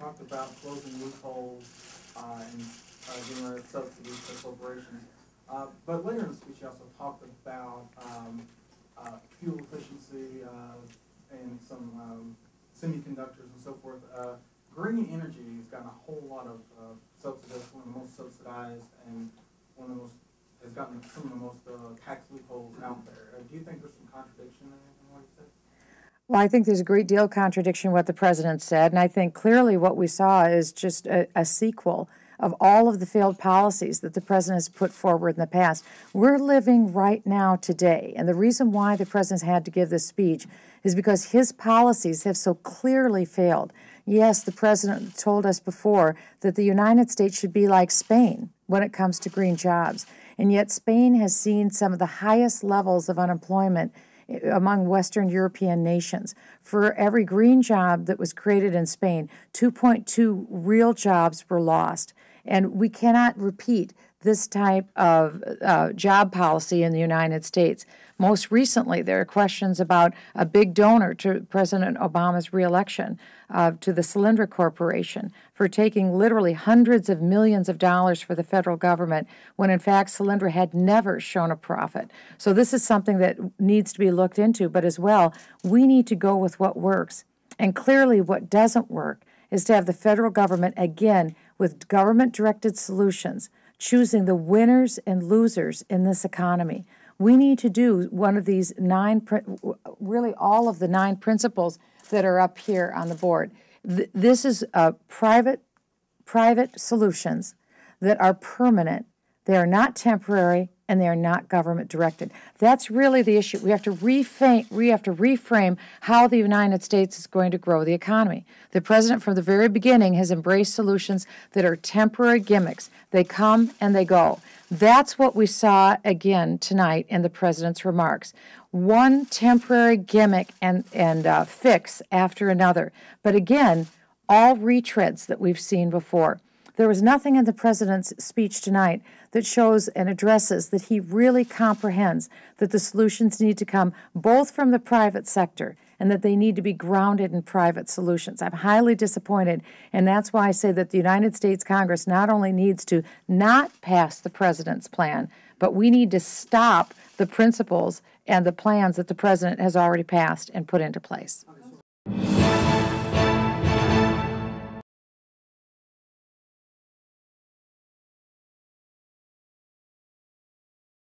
talked about closing loopholes and getting rid of subsidies for corporations. But later in the speech, you also talked about fuel efficiency and some semiconductors and so forth. Green energy has gotten a whole lot of subsidies, one of the most subsidized, and one of the most has gotten some of the most tax loopholes out there. Do you think there's some contradiction in what he said? Well, I think there's a great deal of contradiction in what the president said, and I think clearly what we saw is just a sequel of all of the failed policies that the president has put forward in the past. We're living right now today, and the reason why the president had to give this speech is because his policies have so clearly failed. Yes, the president told us before that the United States should be like Spain when it comes to green jobs, and yet Spain has seen some of the highest levels of unemployment among Western European nations. For every green job that was created in Spain, 2.2 real jobs were lost. And we cannot repeat this type of job policy in the United States. Most recently, there are questions about a big donor to President Obama's reelection, to the Solyndra Corporation, for taking literally hundreds of millions of dollars for the federal government, when in fact Solyndra had never shown a profit. So this is something that needs to be looked into, but as well, we need to go with what works. And clearly what doesn't work is to have the federal government, again, with government-directed solutions, choosing the winners and losers in this economy. We need to do one of these really all of the 9 principles that are up here on the board. This is private solutions that are permanent. They are not temporary, and they are not government-directed. That's really the issue. We have to reframe how the United States is going to grow the economy. The president, from the very beginning, has embraced solutions that are temporary gimmicks. They come and they go. That's what we saw again tonight in the president's remarks. One temporary gimmick and fix after another. But again, all retreads that we've seen before. There was nothing in the president's speech tonight that shows and addresses that he really comprehends that the solutions need to come both from the private sector and that they need to be grounded in private solutions. I'm highly disappointed, and that's why I say that the United States Congress not only needs to not pass the president's plan, but we need to stop the principles and the plans that the president has already passed and put into place.